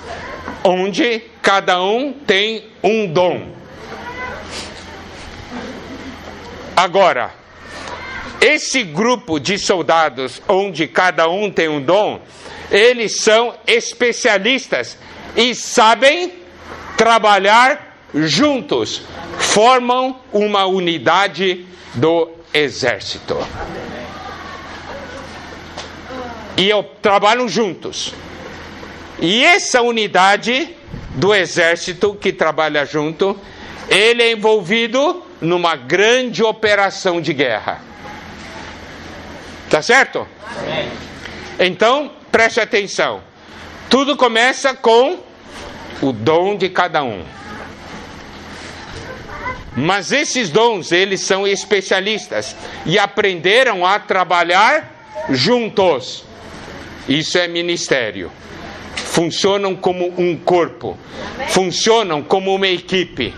onde cada um tem um dom. Agora, esse grupo de soldados, onde cada um tem um dom, eles são especialistas e sabem trabalhar juntos, formam uma unidade do exército. E trabalham juntos. E essa unidade do exército que trabalha junto, ele é envolvido numa grande operação de guerra. Tá certo? Amém. Então, preste atenção. Tudo começa com o dom de cada um. Mas esses dons, eles são especialistas e aprenderam a trabalhar juntos. Isso é ministério. Funcionam como um corpo. Funcionam como uma equipe.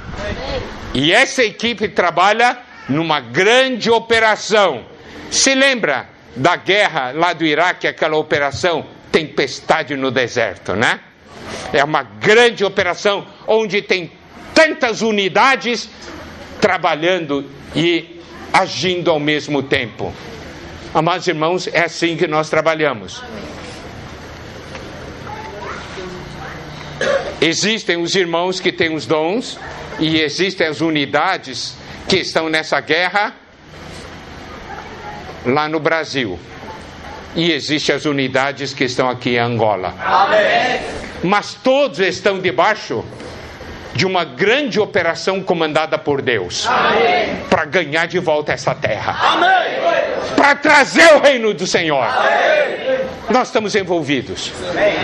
E essa equipe trabalha numa grande operação. Se lembra da guerra lá do Iraque, aquela operação Tempestade no Deserto, né? É uma grande operação onde tem tantas unidades trabalhando e agindo ao mesmo tempo. Amados irmãos, é assim que nós trabalhamos. Existem os irmãos que têm os dons e existem as unidades que estão nessa guerra lá no Brasil. E existem as unidades que estão aqui em Angola. Amém. Mas todos estão debaixo de uma grande operação comandada por Deus para ganhar de volta essa terra, para trazer o reino do Senhor. Amém. Nós estamos envolvidos. Amém.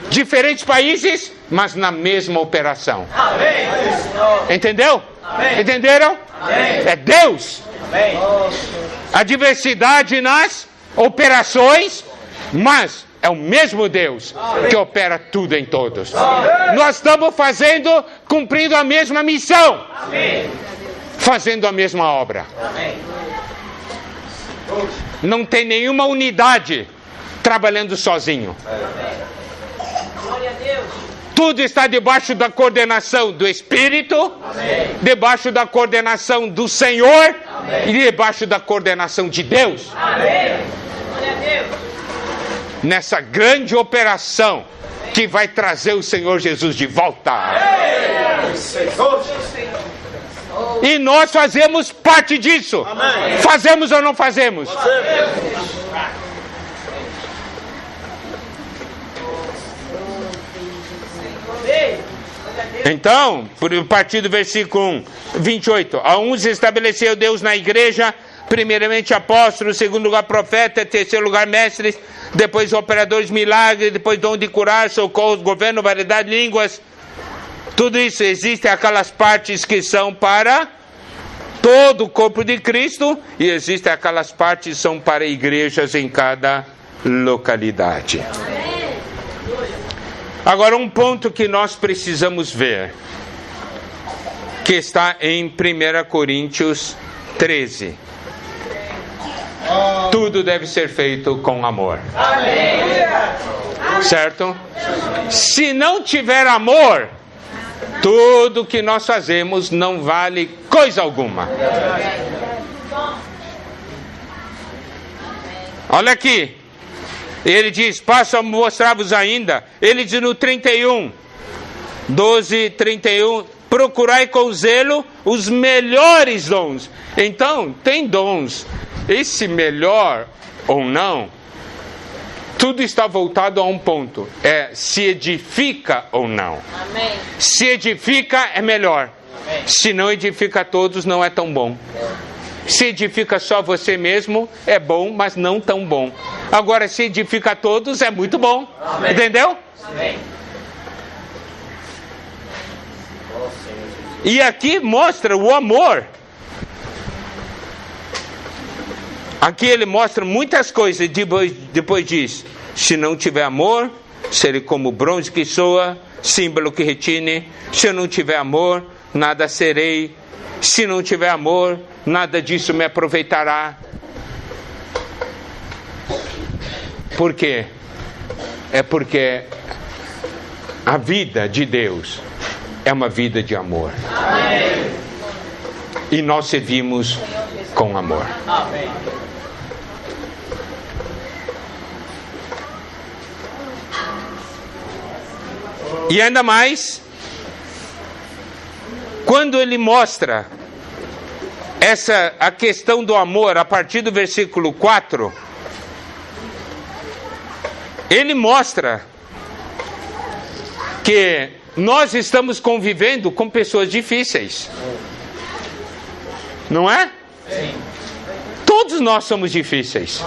Diferentes países, mas na mesma operação. Amém. Entendeu? Amém. Entenderam? Amém. É Deus. Amém. A diversidade nas operações, mas é o mesmo Deus que opera tudo em todos. Nós estamos cumprindo a mesma missão, fazendo a mesma obra. Não tem nenhuma unidade trabalhando sozinho. Tudo está debaixo da coordenação do Espírito, debaixo da coordenação do Senhor E debaixo da coordenação de Deus.
Amém. Glória a Deus.
Nessa grande operação que vai trazer o Senhor Jesus de volta. E nós fazemos parte disso.
Amém.
Fazemos ou não fazemos? Então, a partir do versículo 28, a uns estabeleceu Deus na igreja, primeiramente apóstolos, segundo lugar profeta, terceiro lugar mestres, depois operadores de milagres, depois dom de curar, socorro, governo, variedade de línguas. Tudo isso existe aquelas partes que são para todo o corpo de Cristo e existem aquelas partes que são para igrejas em cada localidade. Agora, um ponto que nós precisamos ver, que está em 1 Coríntios 13. Tudo deve ser feito com amor. Certo? Se não tiver amor, tudo que nós fazemos não vale coisa alguma. Olha aqui. Ele diz, passo a mostrar-vos ainda. Ele diz no 31, 12, 31, procurai com zelo os melhores dons. Então, tem dons. Esse melhor ou não, tudo está voltado a um ponto. É se edifica ou não.
Amém.
Se edifica é melhor.
Amém.
Se não edifica a todos, não é tão bom. Se edifica só você mesmo, é bom, mas não tão bom. Agora, se edifica a todos, é muito bom.
Amém.
Entendeu?
Amém.
E aqui mostra o amor. Aqui ele mostra muitas coisas. Depois diz, se não tiver amor, serei como bronze que soa, símbolo que retine. Se eu não tiver amor, nada serei. Se não tiver amor, nada disso me aproveitará. Por quê? É porque a vida de Deus é uma vida de amor.
Amém.
E nós servimos com amor.
Amém.
E ainda mais, quando ele mostra a questão do amor, a partir do versículo 4, ele mostra que nós estamos convivendo com pessoas difíceis. Não é?
Sim.
Todos nós somos difíceis.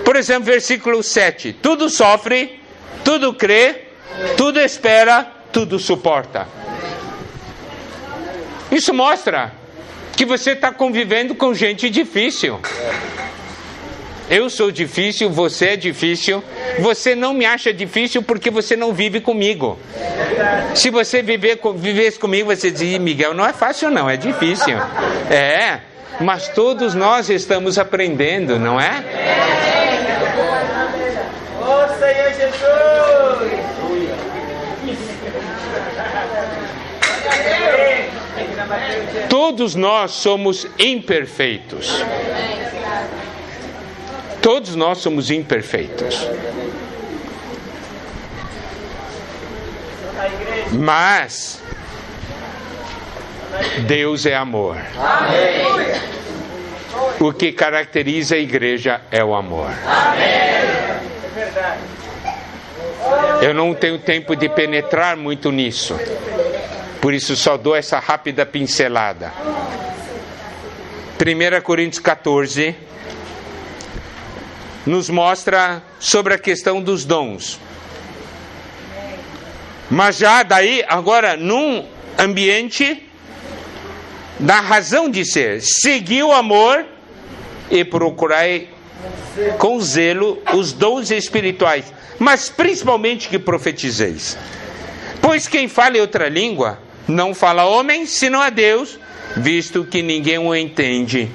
Por exemplo, versículo 7. Tudo sofre, tudo crê, tudo espera, tudo suporta. Isso mostra que você está convivendo com gente difícil. Eu sou difícil, você é difícil. Você não me acha difícil porque você não vive comigo. Se você vivesse comigo, você dizia, Miguel, não é fácil não, é difícil. É, mas todos nós estamos aprendendo, não é?
Ô Senhor Jesus!
Todos nós somos imperfeitos. Todos nós somos imperfeitos. Mas Deus é amor. O que caracteriza a igreja é o amor. Eu não tenho tempo de penetrar muito nisso. Por isso só dou essa rápida pincelada. 1 Coríntios 14 nos mostra sobre a questão dos dons. Mas já daí, agora, num ambiente da razão de ser, segui o amor e procurai com zelo os dons espirituais, mas principalmente que profetizeis. Pois quem fala em outra língua, não fala a homem, senão a Deus, visto que ninguém o entende.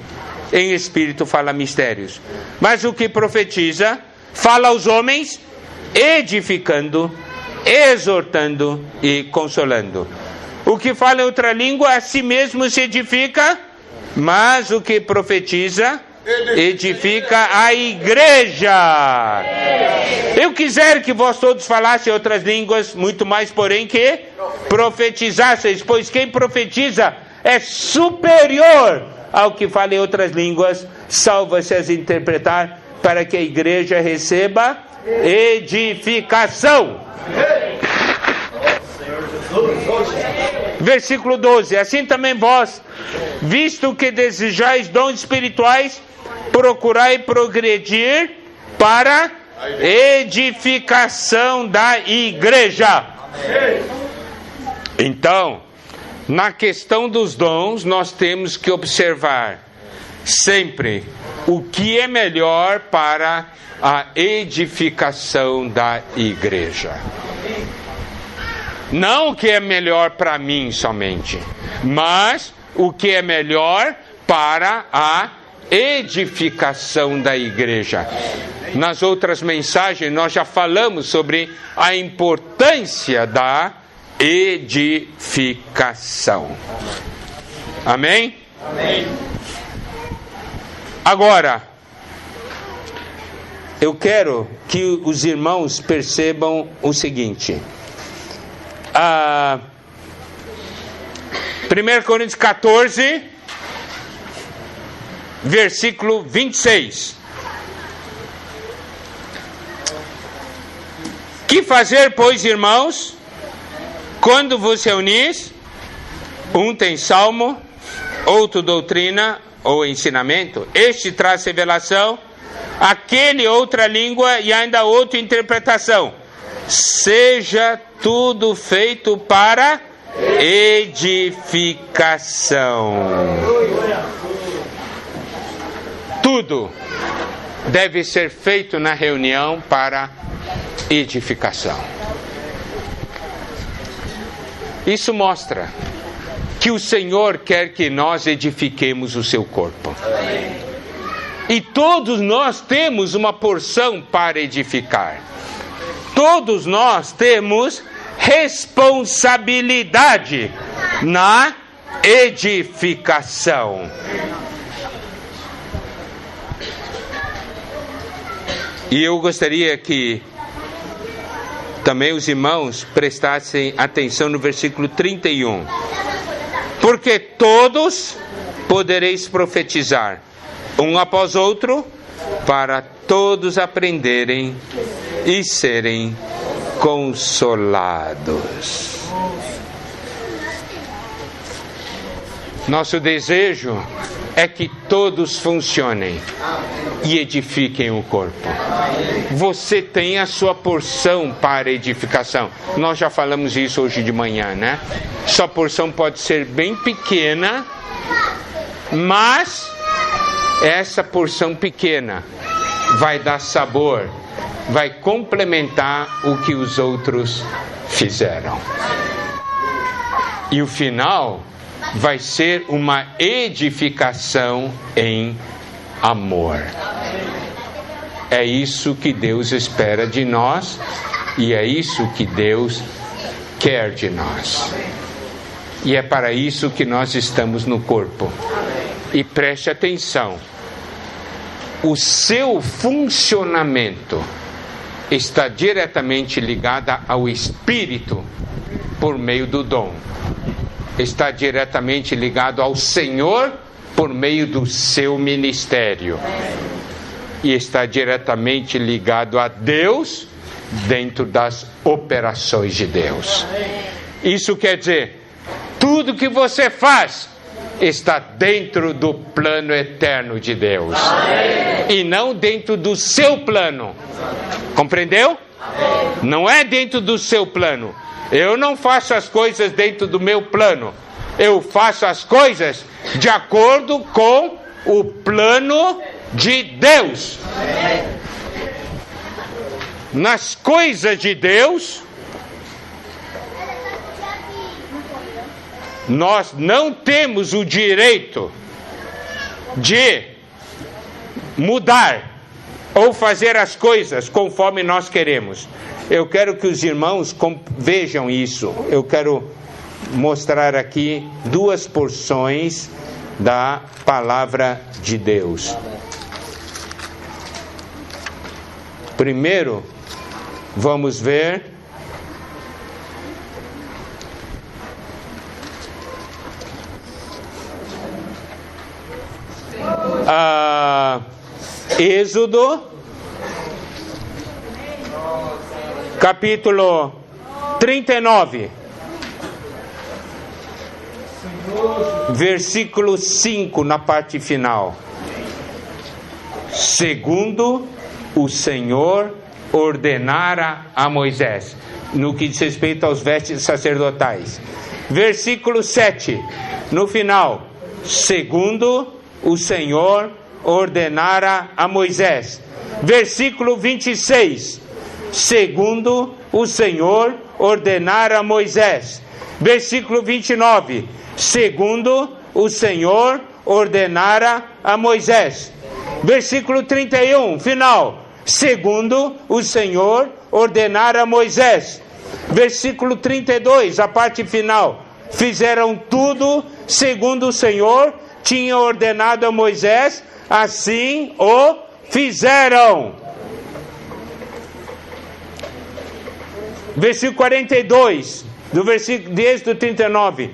Em espírito fala mistérios. Mas o que profetiza, fala aos homens, edificando, exortando e consolando. O que fala em outra língua, a si mesmo se edifica, mas o que profetiza, edifica a igreja. Eu quisera que vós todos falassem outras línguas, muito mais, porém, que profetizasseis, pois quem profetiza é superior ao que fala em outras línguas, salva-se as interpretar, para que a igreja receba edificação. Versículo 12: assim também vós, visto que desejais dons espirituais, procurai progredir para edificação da igreja. Então, na questão dos dons, nós temos que observar sempre o que é melhor para a edificação da igreja. Não o que é melhor para mim somente, mas o que é melhor para a edificação da igreja. Nas outras mensagens nós já falamos sobre a importância da edificação. Amém?
Amém.
Agora, eu quero que os irmãos percebam o seguinte. 1 Coríntios 14, versículo 26. Que fazer, pois, irmãos, quando vos reunis? Um tem salmo, outro doutrina ou ensinamento, este traz revelação, aquele outra língua e ainda outra interpretação. Seja tudo feito para edificação. Tudo deve ser feito na reunião para edificação. Isso mostra que o Senhor quer que nós edifiquemos o seu corpo. E todos nós temos uma porção para edificar. Todos nós temos responsabilidade na edificação. E eu gostaria que também os irmãos prestassem atenção no versículo 31. Porque todos podereis profetizar, um após outro, para todos aprenderem e serem consolados. Nosso desejo é que todos funcionem e edifiquem o corpo. Você tem a sua porção para edificação. Nós já falamos isso hoje de manhã, né? Sua porção pode ser bem pequena, mas essa porção pequena vai dar sabor, vai complementar o que os outros fizeram. E o final vai ser uma edificação em amor. É isso que Deus espera de nós e é isso que Deus quer de nós. E é para isso que nós estamos no corpo. E preste atenção, o seu funcionamento está diretamente ligado ao Espírito por meio do dom. Está diretamente ligado ao Senhor por meio do seu ministério. E está diretamente ligado a Deus dentro das operações de Deus. Isso quer dizer, tudo que você faz está dentro do plano eterno de Deus. E não dentro do seu plano. Compreendeu? Não é dentro do seu plano. Eu não faço as coisas dentro do meu plano. Eu faço as coisas de acordo com o plano de Deus. Nas coisas de Deus, nós não temos o direito de mudar ou fazer as coisas conforme nós queremos. Eu quero que os irmãos vejam isso. Eu quero mostrar aqui duas porções da palavra de Deus. Primeiro, vamos ver Êxodo, capítulo 39, versículo 5, na parte final. Segundo o Senhor ordenara a Moisés, no que diz respeito aos vestes sacerdotais. Versículo 7, no final. Segundo o Senhor ordenara a Moisés. Versículo 26. Segundo o Senhor ordenara a Moisés. Versículo 29. Segundo o Senhor ordenara a Moisés. Versículo 31, final. Segundo o Senhor ordenara a Moisés. Versículo 32, a parte final. Fizeram tudo segundo o Senhor tinha ordenado a Moisés, assim o fizeram. Versículo 42, do versículo de Êxodo 39.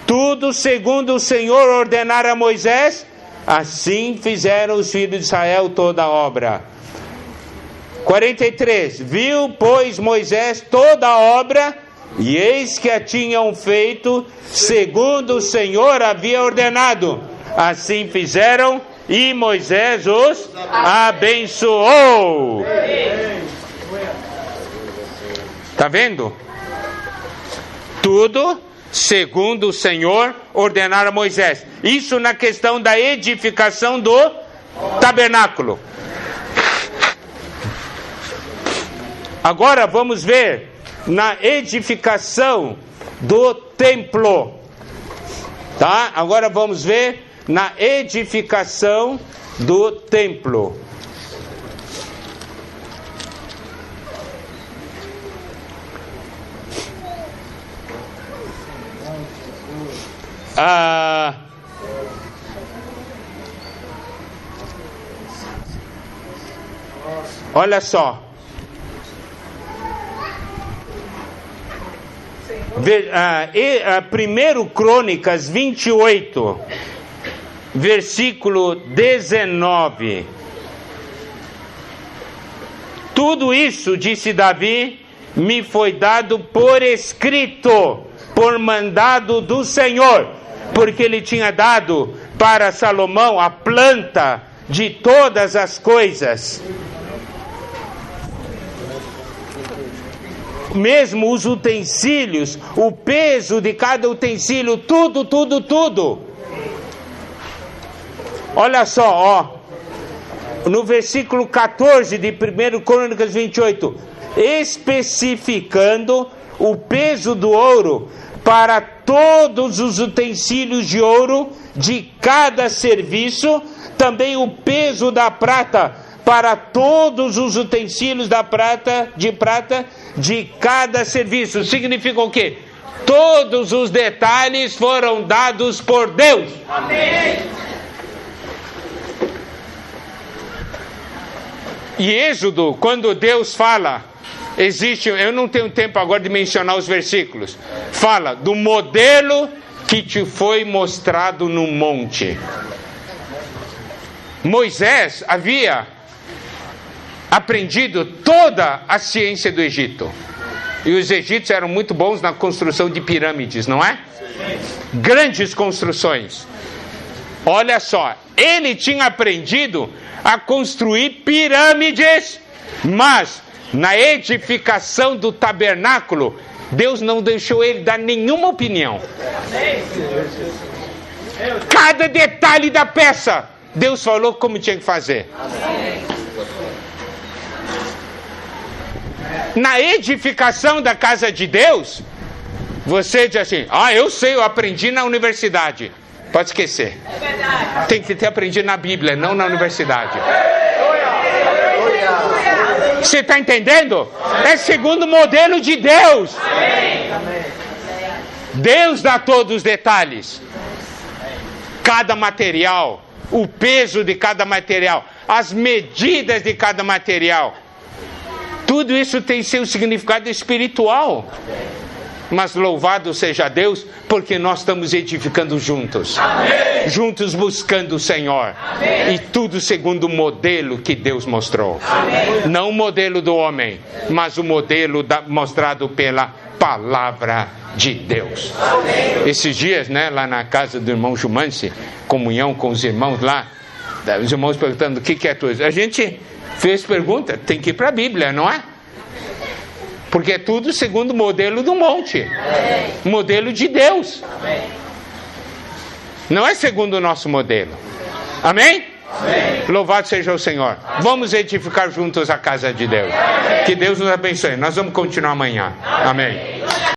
Tudo segundo o Senhor ordenara a Moisés, assim fizeram os filhos de Israel toda a obra. 43. Viu, pois, Moisés toda a obra, e eis que a tinham feito segundo o Senhor havia ordenado. Assim fizeram, e Moisés os abençoou. Está vendo? Tudo segundo o Senhor ordenara a Moisés. Isso na questão da edificação do tabernáculo. Agora vamos ver na edificação do templo. Tá? Agora vamos ver na edificação do templo. Olha só. Primeiro Crônicas 28, versículo 19. Tudo isso, disse Davi, me foi dado por escrito, por mandado do Senhor, porque ele tinha dado para Salomão a planta de todas as coisas. Mesmo os utensílios, o peso de cada utensílio, tudo. Olha só, no versículo 14 de 1 Crônicas 28, especificando o peso do ouro para todos os utensílios de ouro de cada serviço, também o peso da prata para todos os utensílios de prata de cada serviço. Significa o quê? Todos os detalhes foram dados por Deus. Amém. E Êxodo, quando Deus fala, existe, eu não tenho tempo agora de mencionar os versículos, fala do modelo que te foi mostrado no monte. Moisés havia aprendido toda a ciência do Egito. E os egípcios eram muito bons na construção de pirâmides, não é? Grandes construções. Olha só, ele tinha aprendido a construir pirâmides, mas na edificação do tabernáculo, Deus não deixou ele dar nenhuma opinião. Cada detalhe da peça, Deus falou como tinha que fazer. Na edificação da casa de Deus, você diz assim, eu sei, eu aprendi na universidade. Pode esquecer. Tem que ter aprendido na Bíblia, não na universidade. Você está entendendo? É segundo o modelo de Deus. Deus dá todos os detalhes. Cada material, o peso de cada material, as medidas de cada material. Tudo isso tem seu significado espiritual. Mas louvado seja Deus, porque nós estamos edificando juntos. Amém. Juntos buscando o Senhor. Amém. E tudo segundo o modelo que Deus mostrou. Amém. Não o modelo do homem, mas o modelo mostrado pela palavra de Deus. Amém. Esses dias, lá na casa do irmão Jumance, comunhão com os irmãos lá, os irmãos perguntando o que é tudo. A gente fez pergunta, tem que ir para a Bíblia, não é? Porque é tudo segundo o modelo do monte. Amém. Modelo de Deus. Amém. Não é segundo o nosso modelo. Amém? Amém. Louvado seja o Senhor. Amém. Vamos edificar juntos a casa de Deus. Amém. Que Deus nos abençoe. Nós vamos continuar amanhã. Amém.